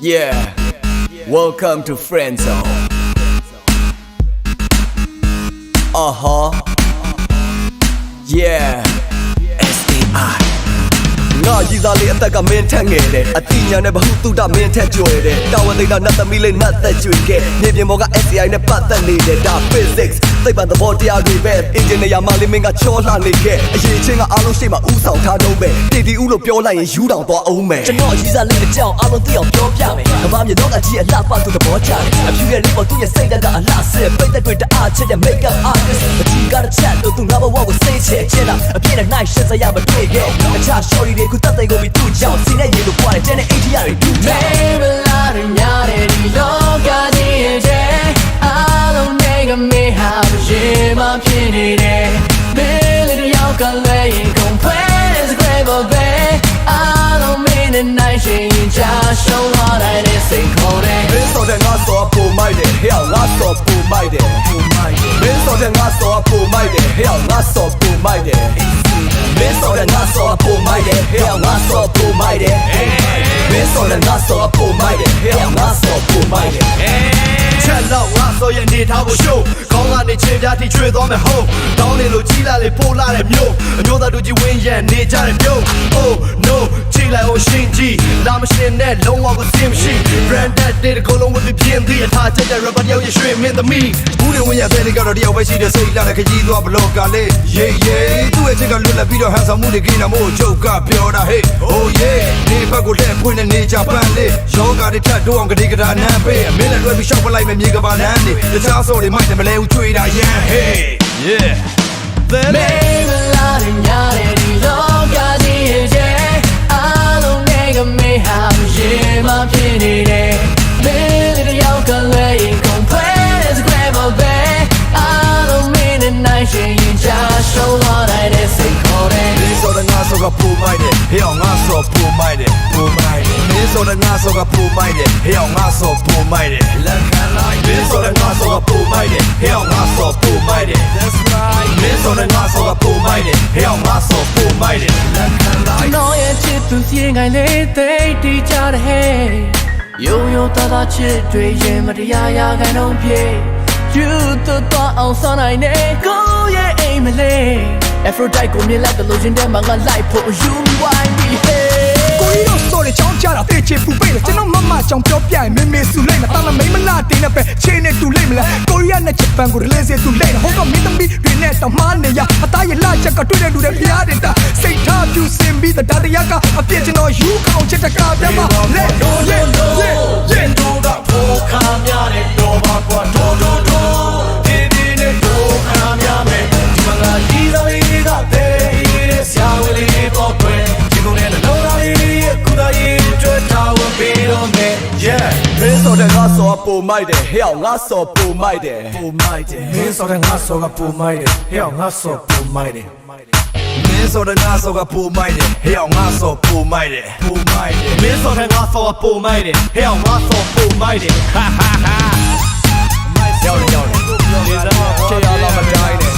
Yeah. Welcome to Friend Zone. Yeah. SDI. ငါရည်စားလေးအသက်ကမင်းထက်ငယ်တယ်အတိညာနဲ့ဘဟုတုတမင်းထက်ကြွယ်တယ်တာဝန်သိတာနတ်သမီးလေးနတ်သက်ကြွေခဲ့မြေပြင်ပေါ်က SCI နဲ့ပတ်သက်နေတယ်ဒါ physics သိပ္ပံသဘောတရားတွေပဲ engineer မလေးမင်းကချောလှနေခဲ့အရေးချင်းကအားလုံးရှိမှဥဆောင်ထားတော့ပဲတီတီဦးလို့ပြောလိုက်ရင်ယူတောင်သွားအောင်မယ်ကျွန်တော်ရည်စားလေးအကြောင်းအားလုံးသိအောင်ပြောပြမယ်ကမ္ဘာမြေတော့ကကြီးအလှပသူသဘောကျတယ်အဖြူရဲ့လေးပေါ်သူ့ရဲ့စိတ်ဓာတ်ကအလှဆဲပိတ်သက်တွေတအားချက်ရဲ့ make up artist အကြီးကတချက်တော့သူ number 1ကိုစိတ်ချက်ချက်တာအပြည့်နဲ့ night ရှစ်စရမတွေ့ခဲ့အခြား shorty တွေခုတက်တဲ့ကိုပြီးသူ့ကြောင့်စီနဲ့ရေလိုပွားတယ်တဲ့ ATR တွေတူတယ်မေးမလားညာတဲ့ဒီလောကကြီးရဲ့အားလုံးတွေကမေးဟာရေမဖြစ်နေတယ်မေးလေတယောက်ကလည်းရင်ကုန်ဖွဲတဲ့စကွဲပေါ်ပဲအားလုံးမင်းနဲ့နိုင်ရှင်ချာရှုံးလာတဲ့စိတ်ခေါ်တယ်မင်းဆိုတဲ့ငါဆိုပူမိုက်တယ်ဟဲ့ငါဆိုပူမိုက်တယ်မင်းဆိုတဲ့ငါဆိုပူမိုက်တယ်ဟဲ့ငါဆိုပူမိုက်တယ်မင်းဆိုတဲ့ငါဆိုပူမိုက်တယ်ဟဲ့ငါဆိုပူမိုက်တယ်မင်းဆိုတဲ့ငါဆိုပူမိုက်တယ်ဟဲ့ငါဆိုပူမိုက်တယ်ချက်လောက်ငါဆိုရဲ့နေထားဖို့ရှိုးခေါင်းကနေချင်းပြားထိချွေသွားမယ်ဟုတ်တောင်းနေလို့ကြီးလာလေပို့လာတဲ့မျိုးအမျိုးသားတို့ကြီးဝင်းရံနေကြတဲ့မျိုး Oh no ကြီးလိုက်အောင်ရှင်ကြီးလာမရှင်နဲ့လုံးဝကိုစင်မရှိ branded တဲ့ကိုလုံးဝပြင်းသည့်အထားချက်တဲ့ rapper တယောက်ရဲ့ရွှေမင်းသမီးဘူးတွေဝင်းရတဲ့ကတော့တယောက်ပဲရှိတဲ့စိတ်လာတဲ့ခကြီးသွားဘလော့ကလေး yeah yeah သူ့ရဲ့ချက်ကလွတ်လပ်ပြီးတော့ဟန်ဆောင်မှုတွေကင်းနာမို့ချုပ်ကပြောတာ hey oh yeah ဒီဘက်ကိုလက်ဖွင့်နေကြပန်းလေးယောဂတွေထတ်တော့အောင်ကတိကတာနမ်းပေးမင်းလည်းတွေ့ပြီးရှောက်ပလိုက်မယ်မြေကပါလမ်းနေတခြားစော်တွေမိုက်တယ်မလဲဦးချွေတာ yeah hey yeah then baby la nya de lo ka ji yeအားလုံးတွေကမေးဟာရေမဖြစ်နေတယ်မင်းလေးတယောက်ကလည်းရင်ကုန်ဖွဲတဲ့စကွဲပေါ်ပဲအားလုံးမင်းနဲ့နိုင်ရှင်ရင်ချာရှုံးလာတဲ့စိတ်ခေါ်တယ်မင်းဆိုတဲ့ငါဆိုကပူမိုက်တယ်ဟဲ့ငါဆိုပူမိုက်တယ်ပူမိုက်တယ်မင်းဆိုတဲ့ငါဆိုကပူမိုက်တယ်ဟဲ့ငါဆိုပူမိုက်တယ်လက်ခံလိုက်မင်းဆိုတဲ့ငါဆိုကပူမိုက်တယ်ဟဲ့ငါဆိုပူမိုက်တယ် that's right မင်းဆိုတဲ့ငါဆိုကပူမိုက်တယ်ဟဲ့ငါဆိုပူမိုက်တယ်လက်ခံလိုက်နော်ရဲ့ချစ်သူစီငိုင်းလေးသိတီးကြတဲ့ဟဲ့ရိုးရိုးသားသားချစ်တွေရင်မတရားရာခိုင်နှုန်းပြေယူတော့အောင်စနိုင်နေကိုရဲ့အိမ်မလေး Aphrodite ကိုမြင်လိုက်တဲ့လိုချင်တဲ့မှာငါလိုက်ဖို့ you why me hey ကိုရီတော့ဆိုတဲ့ချောင်းချတာတဲ့ချစ်ပူပိတ်တယ်ကျွန်တော်မမချောင်းပြောပြရင်မေမေစုလိုက်မတာမမိမလာတင်းနဲ့ပဲချင်းနဲ့တူလိုက်မလားကိုရီးယားနဲ့ဂျပန်ကို relation တူလိုက်ဟောကမင်းသမီးတွေနဲ့တော့မှားနေရအသားရလှချက်ကတွေ့တဲ့လူတွေဖျားတယ်တာစိတ်ထားပြူစင်ပြီးတဲ့ဒါတရားကအပြစ်ကျွန်တော်ယူခေါင်းချစ်တကားပြမလက် ရင်တို့ကဖိုးခါများတဲ့တော့ဘာကွာတို့ဒီနဲ့တို့ခါများမယ်ဒီမှာဒီလိုလေးကတဲ့ဆရာဝန်လေးပေါ်တွင်ဒီကုန်းနဲ့လောလာလေးရဲ့ကုသားရေးတွေ့ထားဝင်ပြီးတော့မယ် yeah မင်းဆိုတဲ့ငါဆိုပူမိုက်တယ်ဟဲ့ငါဆိုပူမိုက်တယ်ပူမိုက်တယ် မင်းဆိုတဲ့ငါဆိုကပူမိုက်တယ်ဟဲ့ငါဆိုပူမိုက်တယ်မင်းဆိုတဲ့ငါဆိုကပူမိုက်တယ်ဟဲ့ငါဆိုပူမိုက်တယ်ပူမိုက်တယ်မင်းဆိုတဲ့ငါဆိုကပူမိုက်တယ်ဟဲ့ငါဆိုပူမိုက်တယ်ဟာဟာဟာရောက်နေဒီစားချေရလာမတိုင်းနဲ့